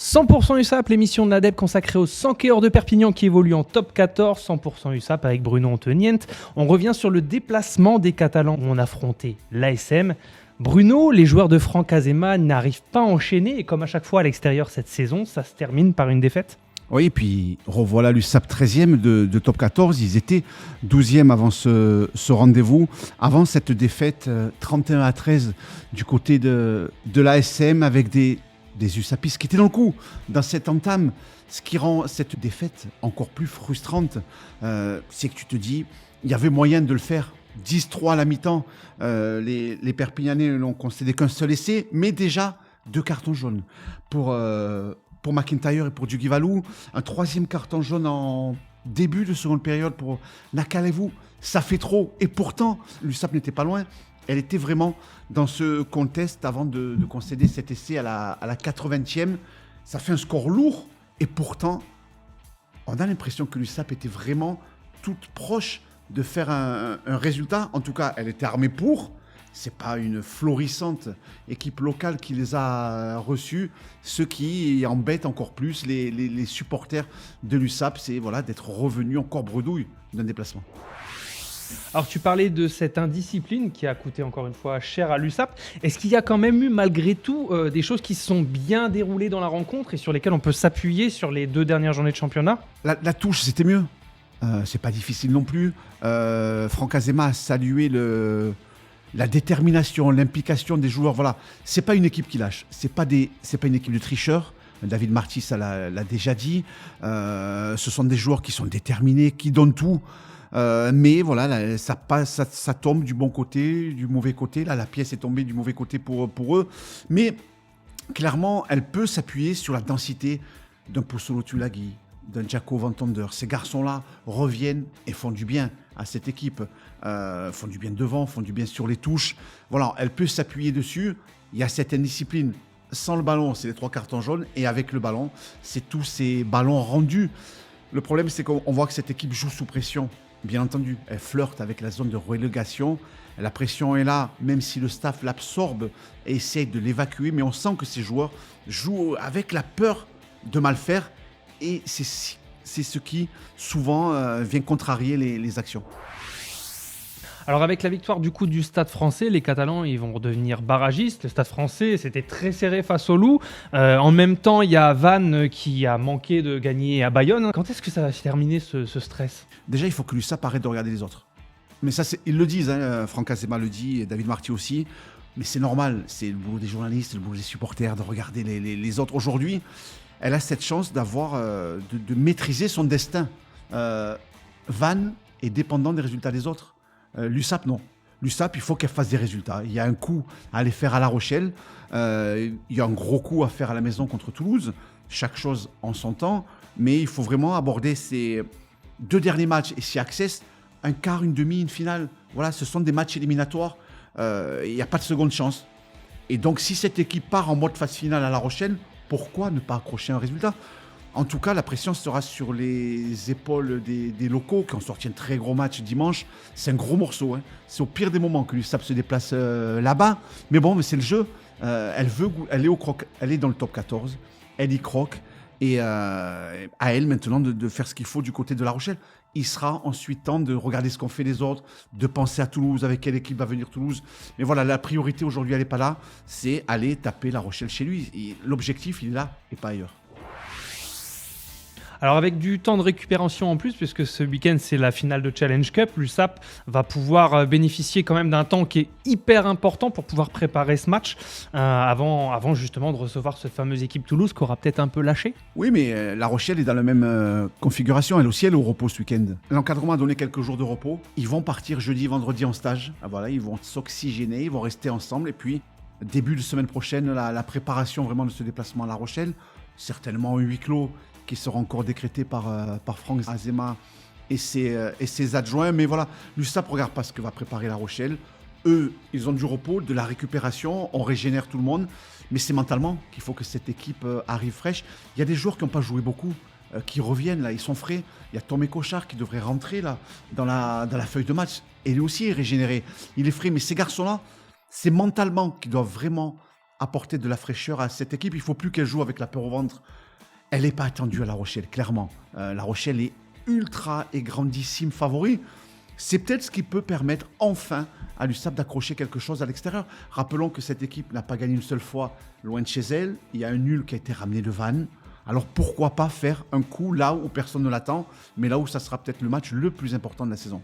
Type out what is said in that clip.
100% USAP, l'émission de l'ADEP consacrée aux 100 skieurs de Perpignan qui évoluent en top 14, 100% USAP avec Bruno Antonient. On revient sur le déplacement des Catalans où on affrontait l'ASM. Bruno, les joueurs de Franck Azema n'arrivent pas à enchaîner et comme à chaque fois à l'extérieur cette saison, ça se termine par une défaite. Oui, et puis revoilà l'USAP 13e de top 14. Ils étaient 12e avant ce rendez-vous, avant cette défaite 31-13 du côté de l'ASM avec des USAPistes qui étaient dans le coup dans cette entame. Ce qui rend cette défaite encore plus frustrante, c'est que tu te dis, il y avait moyen de le faire. 10-3 à la mi-temps, les Perpignanais n'ont concédé qu'un seul essai, mais déjà 2 cartons jaunes pour McIntyre et pour Duguivalou, un 3e carton jaune en début de seconde période pour Nakalevu. Ça fait trop, et pourtant l'USAP n'était pas loin. Elle était vraiment dans ce contest avant de concéder cet essai à la 80e. Ça fait un score lourd, et pourtant on a l'impression que l'USAP était vraiment toute proche de faire un résultat. En tout cas, elle était armée pour. C'est pas une florissante équipe locale qui les a reçus. Ce qui embête encore plus les supporters de l'USAP, c'est d'être revenus encore bredouille d'un déplacement. Alors tu parlais de cette indiscipline qui a coûté encore une fois cher à l'USAP. Est-ce qu'il y a quand même eu malgré tout des choses qui se sont bien déroulées dans la rencontre et sur lesquelles on peut s'appuyer sur les 2 dernières journées de championnat ? La touche, c'était mieux. C'est pas difficile non plus. Franck Azema a salué la détermination, l'implication des joueurs. Voilà, c'est pas une équipe qui lâche. C'est pas une équipe de tricheurs. David Marty, ça l'a déjà dit. Ce sont des joueurs qui sont déterminés, qui donnent tout. Mais voilà, là, ça tombe du bon côté, du mauvais côté. Là, la pièce est tombée du mauvais côté pour eux. Mais clairement, elle peut s'appuyer sur la densité d'un Poussolo Tulagi, d'un Jaco Van Tonder. Ces garçons-là reviennent et font du bien à cette équipe. Font du bien devant, font du bien sur les touches. Voilà, elle peut s'appuyer dessus. Il y a cette indiscipline. Sans le ballon, c'est les 3 cartons jaunes. Et avec le ballon, c'est tous ces ballons rendus. Le problème, c'est qu'on voit que cette équipe joue sous pression. Bien entendu, elle flirte avec la zone de relégation. La pression est là, même si le staff l'absorbe et essaie de l'évacuer. Mais on sent que ces joueurs jouent avec la peur de mal faire. Et c'est ce qui, souvent, vient contrarier les actions. Alors avec la victoire du coup du Stade français, les Catalans ils vont redevenir barragistes. Le Stade français, c'était très serré face au Loup. En même temps, il y a Vannes qui a manqué de gagner à Bayonne. Quand est-ce que ça va se terminer ce stress ? Déjà, il faut que l'USAP arrête de regarder les autres. Mais ça, ils le disent, Franck Azema le dit, et David Marty aussi. Mais c'est normal, c'est le boulot des journalistes, le boulot des supporters de regarder les autres. Aujourd'hui, elle a cette chance d'avoir, de maîtriser son destin. Vannes est dépendant des résultats des autres. L'USAP, non. L'USAP, il faut qu'elle fasse des résultats. Il y a un coup à aller faire à La Rochelle. Il y a un gros coup à faire à la maison contre Toulouse. Chaque chose en son temps. Mais il faut vraiment aborder ces 2 derniers matchs et s'y accesse un quart, une demi, une finale. Voilà, ce sont des matchs éliminatoires. Il n'y a pas de seconde chance. Et donc, si cette équipe part en mode phase finale à La Rochelle, pourquoi ne pas accrocher un résultat ? En tout cas, la pression sera sur les épaules des locaux qui ont sorti un très gros match dimanche. C'est un gros morceau. Hein. C'est au pire des moments que l'USAP se déplace là-bas. Mais bon, c'est le jeu. Elle est dans le top 14. Elle y croque. Et à elle maintenant de faire ce qu'il faut du côté de La Rochelle. Il sera ensuite temps de regarder ce qu'ont fait les autres, de penser à Toulouse, avec quelle équipe va venir Toulouse. Mais voilà, la priorité aujourd'hui, elle n'est pas là. C'est aller taper La Rochelle chez lui. Et l'objectif, il est là et pas ailleurs. Alors avec du temps de récupération en plus, puisque ce week-end c'est la finale de Challenge Cup, l'USAP va pouvoir bénéficier quand même d'un temps qui est hyper important pour pouvoir préparer ce match avant justement de recevoir cette fameuse équipe Toulouse qui aura peut-être un peu lâché. Oui, mais La Rochelle est dans la même configuration. Elle aussi, elle est au repos ce week-end. L'encadrement a donné quelques jours de repos. Ils vont partir jeudi, vendredi en stage. Voilà, ils vont s'oxygéner, ils vont rester ensemble. Et puis, début de semaine prochaine, la préparation vraiment de ce déplacement à La Rochelle. Certainement un huis clos qui sera encore décrété par Franck Azema et ses adjoints. Mais voilà, l'USAP ne regarde pas ce que va préparer La Rochelle. Eux, ils ont du repos, de la récupération, on régénère tout le monde. Mais c'est mentalement qu'il faut que cette équipe arrive fraîche. Il y a des joueurs qui n'ont pas joué beaucoup, qui reviennent, là, ils sont frais. Il y a Tomé Cochard qui devrait rentrer là, dans la feuille de match. Et lui aussi est régénéré. Il est frais, mais ces garçons-là, c'est mentalement qu'ils doivent vraiment apporter de la fraîcheur à cette équipe. Il ne faut plus qu'elle joue avec la peur au ventre. Elle n'est pas attendue à La Rochelle, clairement. La Rochelle est ultra et grandissime favori. C'est peut-être ce qui peut permettre enfin à l'USAP d'accrocher quelque chose à l'extérieur. Rappelons que cette équipe n'a pas gagné une seule fois loin de chez elle. Il y a un nul qui a été ramené de Vannes. Alors pourquoi pas faire un coup là où personne ne l'attend, mais là où ça sera peut-être le match le plus important de la saison.